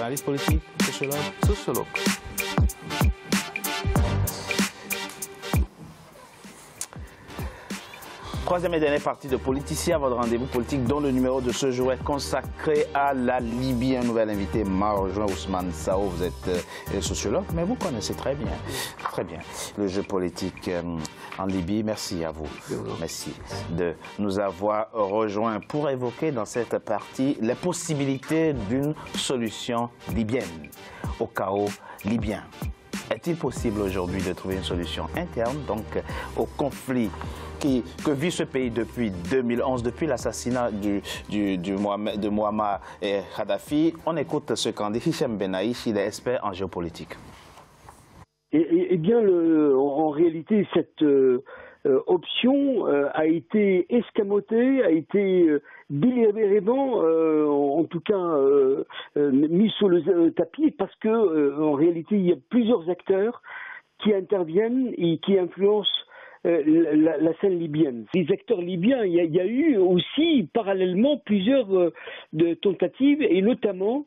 Analyse politique, sociologue. Sociologue. Troisième et dernière partie de Politicien, votre rendez-vous politique dont le numéro de ce jour est consacré à la Libye. Un nouvel invité m'a rejoint, Ousmane Sao. Vous êtes sociologue, mais vous connaissez très bien le jeu politique en Libye. Merci à vous. Merci de nous avoir rejoints pour évoquer dans cette partie les possibilités d'une solution libyenne au chaos libyen. Est-il possible aujourd'hui de trouver une solution interne donc au conflit que vit ce pays depuis 2011, depuis l'assassinat de Muammar Kadhafi? On écoute ce qu'en dit Hichem Benaïch, il est expert en géopolitique. Eh bien, en réalité, cette option a été escamotée, a été délibérément, en tout cas, mise sous le tapis, parce que en réalité, il y a plusieurs acteurs qui interviennent et qui influencent la scène libyenne. Les acteurs libyens, il y a eu aussi parallèlement plusieurs tentatives, et notamment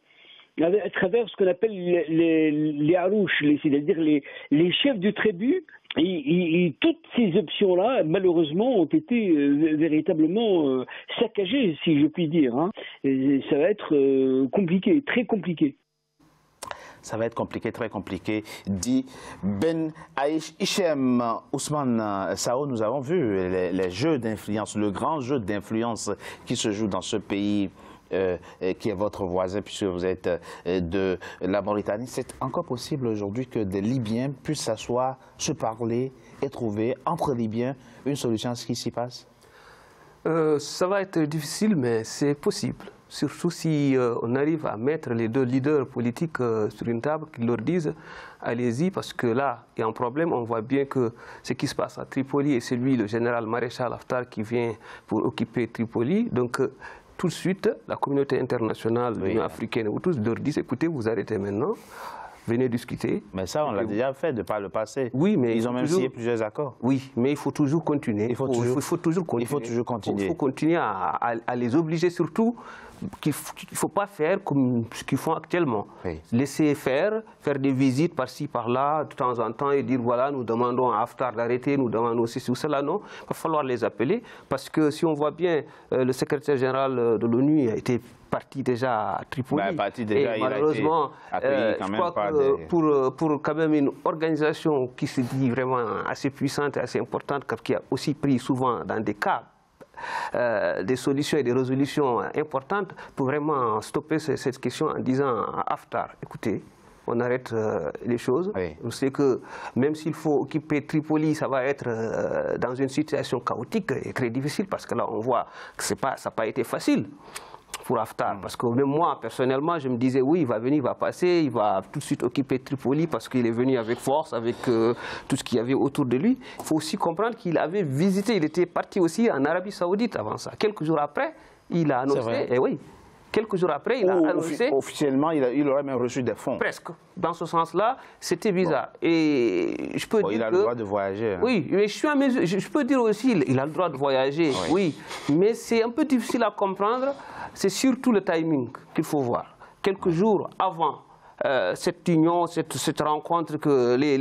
à travers ce qu'on appelle les harouches, c'est-à-dire les chefs de tribu. Et toutes ces options-là, malheureusement, ont été véritablement saccagées, si je puis dire. Hein. Et ça va être compliqué, très compliqué. Ça va être compliqué, très compliqué, dit Ben Aïch Hichem. Ousmane Sao, nous avons vu les jeux d'influence, le grand jeu d'influence qui se joue dans ce pays qui est votre voisin, puisque vous êtes de la Mauritanie. C'est encore possible aujourd'hui que des Libyens puissent s'asseoir, se parler et trouver entre Libyens une solution à ce qui s'y passe? Ça va être difficile, mais c'est possible. Surtout si on arrive à mettre les deux leaders politiques sur une table, qui leur disent allez-y, parce que là, il y a un problème. On voit bien que ce qui se passe à Tripoli, et c'est lui, le général maréchal Haftar, qui vient pour occuper Tripoli. Donc, tout de suite, la communauté internationale, l'Union africaine, ou tous leur disent écoutez, vous arrêtez maintenant. Venez discuter. Mais ça, on l'a déjà fait de par le passé. Oui, mais ils ont même signé plusieurs accords. Oui, mais il faut toujours continuer. Il faut toujours continuer. Il faut toujours continuer. Il faut continuer à les obliger, surtout qu'il ne faut pas faire comme ce qu'ils font actuellement. Oui. Laisser faire des visites par-ci, par-là, de temps en temps, et dire voilà, nous demandons à Haftar d'arrêter, nous demandons ceci ou cela. Non, il va falloir les appeler, parce que si on voit bien, le secrétaire général de l'ONU a été parti déjà à Tripoli. Et malheureusement, je crois que pour quand même une organisation qui se dit vraiment assez puissante et assez importante, qui a aussi pris souvent dans des cas des solutions et des résolutions importantes pour vraiment stopper cette question en disant à Haftar, écoutez, on arrête les choses. Oui. On sait que même s'il faut occuper Tripoli, ça va être dans une situation chaotique et très difficile, parce que là on voit que ça n'a pas été facile pour Haftar, parce que même moi, personnellement, je me disais, oui, il va venir, il va passer, il va tout de suite occuper Tripoli, parce qu'il est venu avec force, avec tout ce qu'il y avait autour de lui. Il faut aussi comprendre qu'il avait visité, il était parti aussi en Arabie Saoudite avant ça. Quelques jours après, il a annoncé, et oui, quelques jours après, il a annoncé... Officiellement, il aurait même reçu des fonds. Presque. Dans ce sens-là, c'était bizarre. Bon. Et je peux dire il a le droit de voyager. Hein. Oui, mais je peux dire aussi, il a le droit de voyager, oui. Mais c'est un peu difficile à comprendre. C'est surtout le timing qu'il faut voir. Quelques jours avant cette union, cette rencontre que les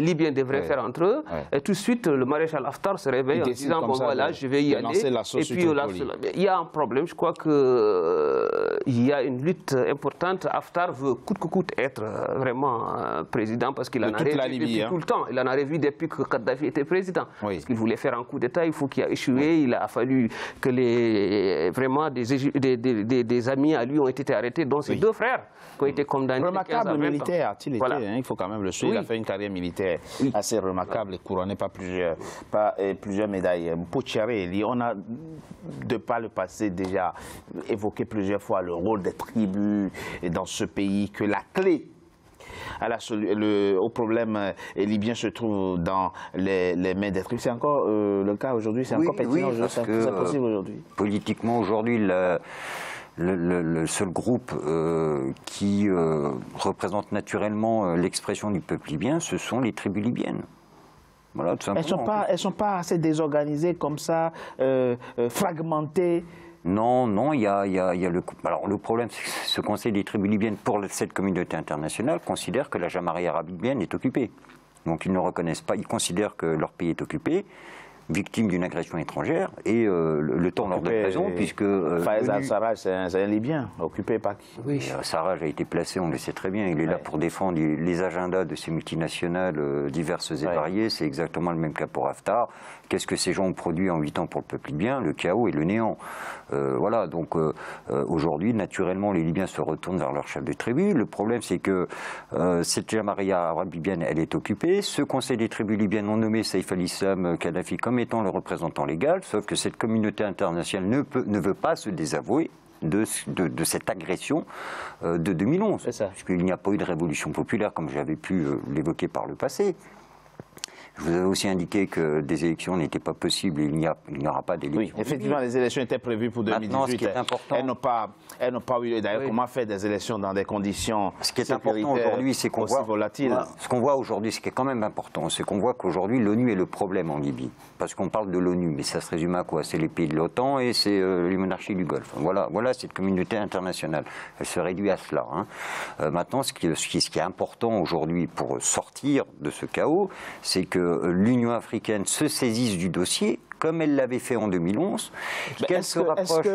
Libyens devraient faire entre eux, et tout de suite, le maréchal Haftar se réveille en disant, bon voilà, je vais y aller. Et puis il y a un problème, je crois qu'il y a une lutte importante. Haftar veut coûte que coûte être vraiment président, parce qu'il en a rêvé depuis tout le temps. Il en a rêvé depuis que Kadhafi était président. Oui. Parce qu'il voulait faire un coup d'État, il faut qu'il a échoué. Il a fallu que vraiment des amis à lui ont été arrêtés, dont ses deux frères qui ont été condamnés. Remarquable militaire a-t-il été, hein, il faut quand même le suivre. Il a fait une carrière militaire assez remarquable et couronnée par plusieurs médailles. Potiaré, on a, de par le passé, déjà évoqué plusieurs fois le rôle des tribus dans ce pays, que la clé au problème libyen se trouve dans les mains des tribus. C'est encore le cas aujourd'hui, c'est encore pertinent, c'est possible aujourd'hui. Politiquement, aujourd'hui, le seul groupe qui représente naturellement l'expression du peuple libyen, ce sont les tribus libyennes. Voilà, tout simplement. Elles ne sont pas assez désorganisées comme ça, fragmentées. Non, il y a le... Alors le problème, c'est que ce Conseil des tribus libyennes, pour cette communauté internationale, considère que la Jamaïque arabe libyenne est occupée. Donc ils ne reconnaissent pas, ils considèrent que leur pays est occupé, victime d'une agression étrangère, et le temps leur donne raison, puisque... Fayez al-Sarraj, c'est un Libyen, occupé par qui? Oui, Sarraj a été placé, on le sait très bien, il est là pour défendre les agendas de ces multinationales diverses et variées, c'est exactement le même cas pour Haftar. Qu'est-ce que ces gens ont produit en 8 ans pour le peuple libyen? Le chaos et le néant. Voilà, donc aujourd'hui, naturellement, les Libyens se retournent vers leur chef de tribu. Le problème, c'est que cette Jamaïque arabe libyenne, elle est occupée. Ce Conseil des tribus libyennes ont nommé Saïf al-Islam Kadhafi comme étant le représentant légal, sauf que cette communauté internationale ne veut pas se désavouer de cette agression de 2011, puisqu'il n'y a pas eu de révolution populaire, comme j'avais pu l'évoquer par le passé. Je vous avais aussi indiqué que des élections n'étaient pas possibles, il n'y aura pas d'élections. Oui, effectivement, les élections étaient prévues pour 2018. Maintenant, ce qui est important... Elles n'ont pas eu lieu. D'ailleurs, comment faire des élections dans des conditions ce qui est important aujourd'hui, c'est qu'on voit volatiles. Ce qu'on voit aujourd'hui, ce qui est quand même important, c'est qu'on voit qu'aujourd'hui, l'ONU est le problème en Libye. Parce qu'on parle de l'ONU, mais ça se résume à quoi? C'est les pays de l'OTAN et c'est les monarchies du Golfe. Voilà cette communauté internationale. Elle se réduit à cela. Maintenant, ce qui est important aujourd'hui pour sortir de ce chaos, c'est que l'Union africaine se saisisse du dossier, comme elle l'avait fait en 2011, qu'elle se rapproche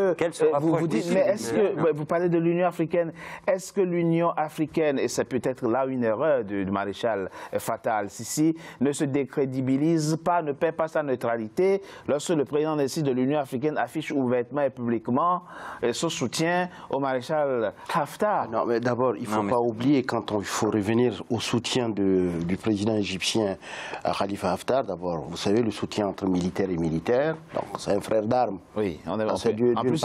vous parlez de l'Union africaine, est-ce que l'Union africaine, et c'est peut-être là une erreur du maréchal Fattah al-Sisi, ne se décrédibilise pas, ne perd pas sa neutralité lorsque le président de l'Union africaine affiche ouvertement et publiquement son soutien au maréchal Haftar? Non, mais d'abord, il ne faut pas oublier, quand il faut revenir au soutien du président égyptien Khalifa Haftar, d'abord, vous savez, le soutien entre militaires et militaires, donc c'est un frère d'armes. Oui, en plus,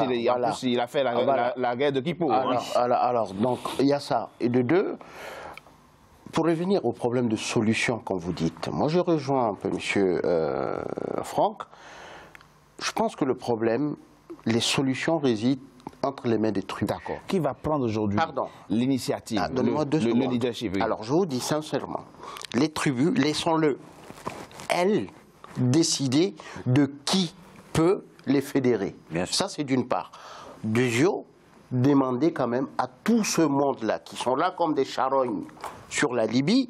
il a fait la guerre de Kippour. Alors, donc, il y a ça. Et de deux, pour revenir au problème de solution, comme vous dites, moi je rejoins un peu M. Franck. Je pense que le problème, les solutions résident entre les mains des tribus. D'accord. Qui va prendre aujourd'hui l'initiative, le leadership? Alors, je vous dis sincèrement, les tribus, laissons-le, elles, décider de qui peut les fédérer. Ça, c'est d'une part. Deuxièmement, demander quand même à tout ce monde-là, qui sont là comme des charognes sur la Libye,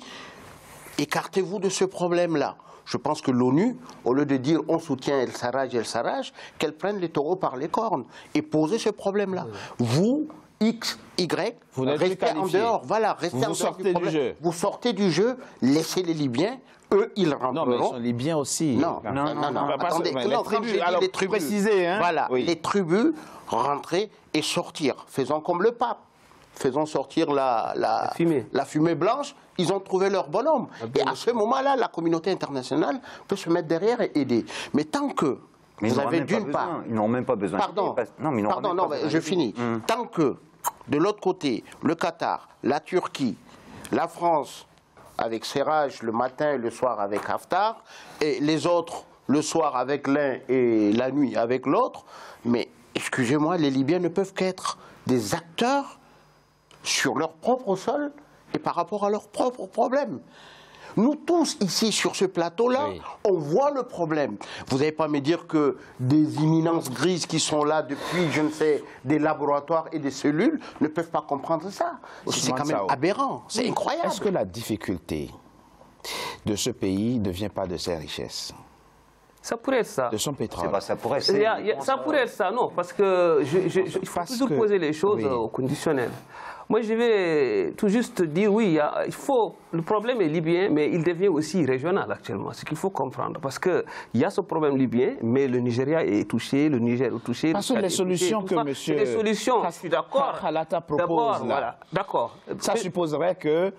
écartez-vous de ce problème-là. Je pense que l'ONU, au lieu de dire on soutient El-Sarraj, qu'elle prenne les taureaux par les cornes et poser ce problème-là. Vous, X, Y, vous restez en dehors. Voilà, restez en dehors du problème. Vous sortez du jeu, laissez les Libyens. Eux, ils rentreront. Non, mais ils sont libyens aussi. Non. Attendez, les tribus, préciser, hein. Voilà, les tribus, rentrer et sortir. Faisons comme le pape. Faisons sortir la fumée blanche. Ils ont trouvé leur bonhomme. Et à ce moment-là, la communauté internationale peut se mettre derrière et aider. Mais tant que vous avez d'une part... Ils n'ont même pas besoin. Pardon, je finis. Tant que, de l'autre côté, le Qatar, la Turquie, la France... avec Serraj le matin et le soir avec Haftar, et les autres le soir avec l'un et la nuit avec l'autre. Mais, excusez-moi, les Libyens ne peuvent qu'être des acteurs sur leur propre sol et par rapport à leurs propres problèmes. Nous tous ici sur ce plateau-là, on voit le problème. Vous n'allez pas me dire que des imminences grises qui sont là depuis, je ne sais, des laboratoires et des cellules ne peuvent pas comprendre ça. C'est quand même aberrant, c'est incroyable. Est-ce que la difficulté de ce pays ne vient pas de ses richesses? Ça pourrait être ça. De son pétrole. Ça pourrait être ça, non, parce que il faut toujours poser les choses au conditionnel. Moi, je vais tout juste dire, oui, le problème est libyen, mais il devient aussi régional actuellement, ce qu'il faut comprendre. Parce qu'il y a ce problème libyen, mais le Nigeria est touché, le Niger est touché. Parce que les solutions que M. Les solutions, je suis d'accord. Khalata propose, voilà, d'accord. Ça supposerait que...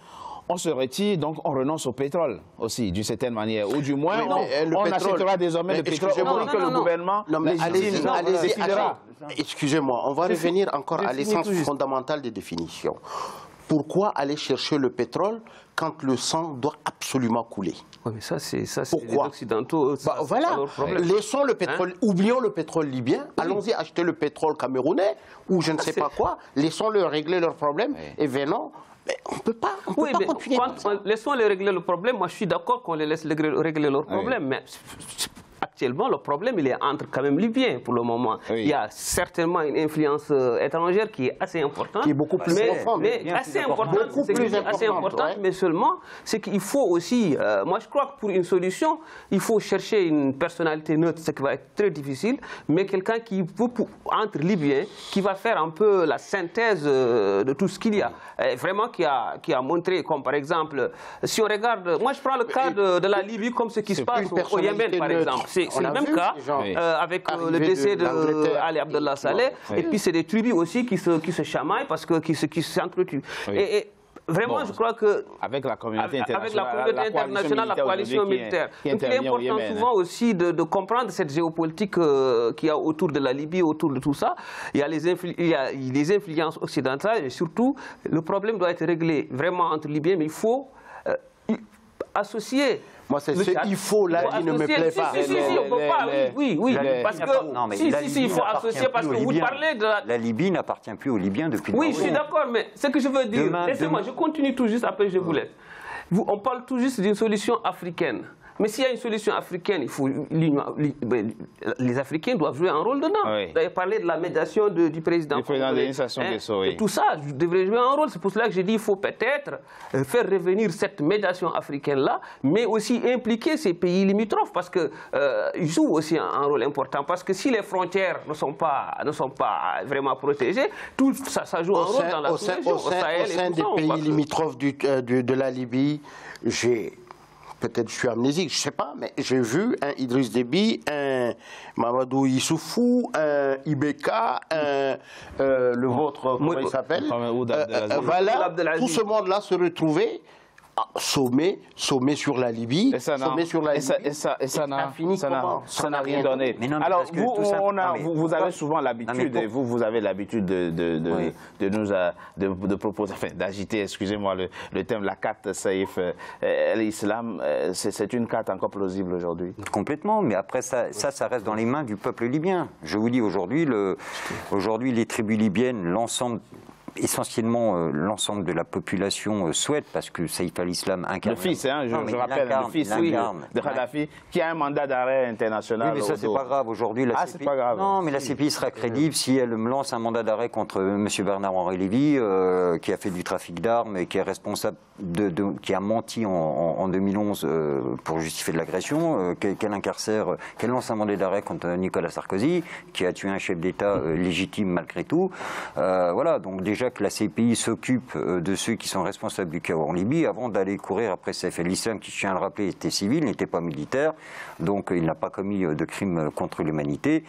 on se retire, donc on renonce au pétrole aussi, d'une certaine manière. Ou du moins, on achètera désormais le pétrole au prix que le gouvernement décidera. Excusez-moi, on va revenir encore à l'essence fondamentale des définitions. Pourquoi aller chercher le pétrole quand le sang doit absolument couler? Oui, mais ça, c'est les Occidentaux. Voilà, laissons le pétrole, oublions le pétrole libyen, allons-y acheter le pétrole camerounais, ou je ne sais pas quoi, laissons-le régler leurs problèmes, et venons... Mais on ne peut pas continuer comme ça. Laissons-les régler le problème. Moi, je suis d'accord qu'on les laisse régler leurs problèmes, mais actuellement, le problème, il est entre quand même Libyens pour le moment. Il y a certainement une influence étrangère qui est assez importante. Qui est beaucoup plus profonde. Mais assez importante, mais seulement, c'est qu'il faut aussi, moi je crois que pour une solution, il faut chercher une personnalité neutre, ce qui va être très difficile, mais quelqu'un qui peut, entre Libyens, qui va faire un peu la synthèse de tout ce qu'il y a. Vraiment qui a montré, comme par exemple, si on regarde, moi je prends le cas de la Libye comme ce qui se passe au Yémen par exemple. C'est le même cas avec le décès d'Ali Abdullah Saleh, et puis c'est des tribus aussi qui se chamaillent parce que qui s'entretuent. Et vraiment, je crois que avec la communauté internationale, la coalition militaire, donc il est important souvent aussi de comprendre cette géopolitique qu'il y a autour de la Libye, autour de tout ça. Il y a les influences occidentales et surtout, le problème doit être réglé vraiment entre Libyens, mais il faut associer. Moi, c'est ce qu'il faut là qui ne me plaît pas. Si, on peut pas, oui. Parce que, il faut associer, parce que vous parlez de la Libye n'appartient plus aux Libyens depuis longtemps. Oui, je suis d'accord, mais ce que je veux dire, laissez-moi, je continue tout juste, après je vous laisse. On parle tout juste d'une solution africaine. Mais s'il y a une solution africaine, il faut les Africains doivent jouer un rôle dedans. Vous avez parlé de la médiation du président. Du président de l'initiation des SOE. Et tout ça devrait jouer un rôle. C'est pour cela que j'ai dit qu'il faut peut-être faire revenir cette médiation africaine-là, mais aussi impliquer ces pays limitrophes, parce qu'ils jouent aussi un rôle important. Parce que si les frontières ne sont pas vraiment protégées, tout ça joue un rôle dans la sous-région. Au sein des pays limitrophes de la Libye, peut-être je suis amnésique, je ne sais pas, mais j'ai vu un Idriss Déby, un Mamadou Issoufou, un Ibeka, le vôtre, comment il s'appelle, voilà, tout ce monde-là se retrouvait sommet sur la Libye, et ça n'a rien donné. Alors, vous avez souvent l'habitude, et vous avez l'habitude de proposer, enfin d'agiter, excusez-moi, le thème, la carte Saïf, l'islam, c'est une carte encore plausible aujourd'hui. Complètement, mais après ça reste dans les mains du peuple libyen. Je vous dis, aujourd'hui, les tribus libyennes, essentiellement l'ensemble de la population souhaite, parce que Saïf al-Islam incarne... Le fils, hein, je rappelle, le fils de Kadhafi, qui a un mandat d'arrêt international. Oui, mais ça, c'est pas grave. Aujourd'hui, c'est pas grave. Non, mais la CPI sera crédible si elle me lance un mandat d'arrêt contre M. Bernard-Henri Lévy, qui a fait du trafic d'armes et qui est responsable qui a menti en 2011 pour justifier de l'agression, qu'elle lance un mandat d'arrêt contre Nicolas Sarkozy, qui a tué un chef d'État légitime malgré tout. Voilà, donc déjà que la CPI s'occupe de ceux qui sont responsables du chaos en Libye, avant d'aller courir après Saïf al-Islam, qui, je tiens à le rappeler, était civil, n'était pas militaire, donc il n'a pas commis de crimes contre l'humanité.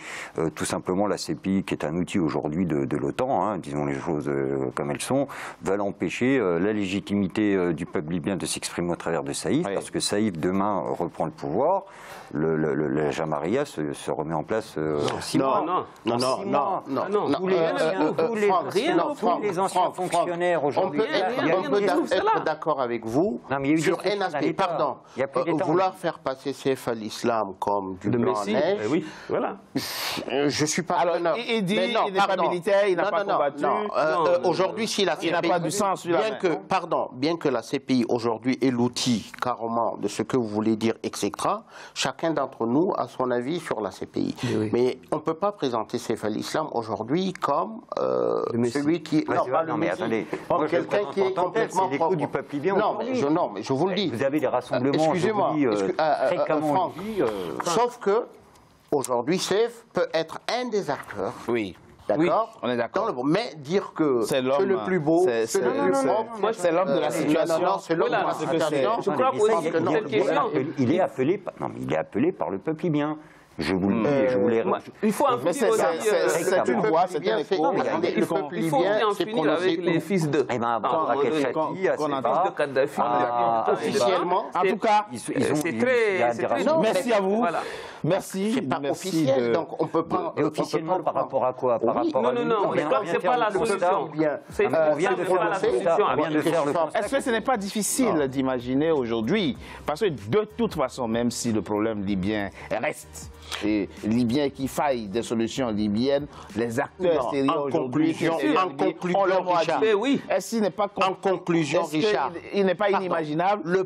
Tout simplement, la CPI, qui est un outil aujourd'hui de l'OTAN, hein, disons les choses comme elles sont, va l'empêcher la légitimité du peuple libyen de s'exprimer au travers de Saïf, parce que Saïf, demain, reprend le pouvoir. La Jamaria se remet en place en 6 mois. Non. Tous les anciens fonctionnaires aujourd'hui. On peut être d'accord avec vous sur un aspect. Pardon, vouloir faire passer Saïf al-Islam comme du blanc en neige. Oui, voilà. Je suis pas. Alors, il dit qu'il n'est pas militaire, il n'a pas combattu. Aujourd'hui, si la CPI, il n'a pas du sens. Bien que la CPI aujourd'hui est l'outil carrément de ce que vous voulez dire, etc. Chacun d'entre nous a son avis sur la CPI. Mais on ne peut pas présenter Saïf al-Islam aujourd'hui comme celui qui... Non, mais attendez. Quelqu'un qui est complètement propre. Du peuple libyen. Non, mais je vous le dis. Vous avez des rassemblements, excusez-moi, fréquemment. Sauf que aujourd'hui, Saïf peut être un des acteurs. Oui. D'accord, on est d'accord. Mais dire que c'est le plus beau, c'est l'homme de la situation. Non, c'est l'homme de la situation. Je crois aussi que cette question... Il est appelé par le peuple libyen. Je vous le dis, il faut en finir aussi. C'est une voix, c'est un écho. Il faut aussi en finir avec les fils de... Kadhafi. Officiellement. En tout cas, c'est très... Merci à vous. Merci. C'est pas officiel, donc on peut pas... Officiellement par rapport à quoi? Non, mais c'est pas la solution. On vient de faire le constat. Est-ce que ce n'est pas difficile d'imaginer aujourd'hui? Parce que de toute façon, même si le problème libyen reste libyen, qu'il faille des solutions libyennes, les acteurs extérieurs aujourd'hui, on leur mot à dire. Oui. Est-ce qu'il n'est pas en conclusion, Richard, il n'est pas inimaginable que le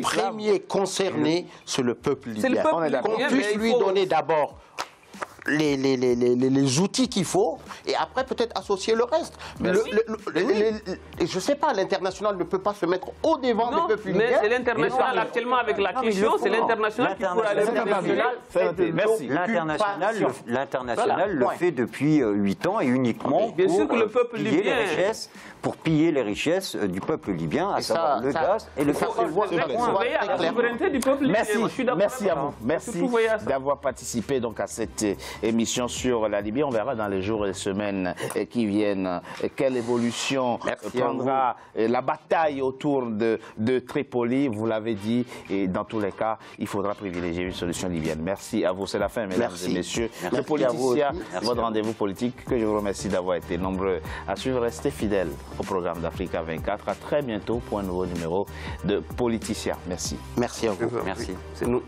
premier concerné, c'est le peuple libyen. Qu'on puisse lui donner d'abord les outils qu'il faut et après peut-être associer le reste. Je ne sais pas, l'international ne peut pas se mettre au devant des peuples libyens. Mais c'est l'international actuellement avec la question, c'est l'international qui pourra aller Merci. L'international le fait depuis 8 ans et uniquement pour piller les richesses du peuple libyen, à savoir le gaz et le pétrole. Merci à vous. Merci d'avoir participé donc à cette émission sur la Libye. On verra dans les jours et les semaines qui viennent quelle évolution prendra la bataille autour de Tripoli. Vous l'avez dit, et dans tous les cas, il faudra privilégier une solution libyenne. Merci à vous. C'est la fin, mesdames et messieurs. Le Politicien, votre rendez-vous politique, que je vous remercie d'avoir été nombreux à suivre. Restez fidèles au programme d'Africa 24. À très bientôt pour un nouveau numéro de Politicien. Merci. Merci à vous. Merci. C'est nous.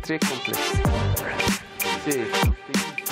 Très complexe. C'est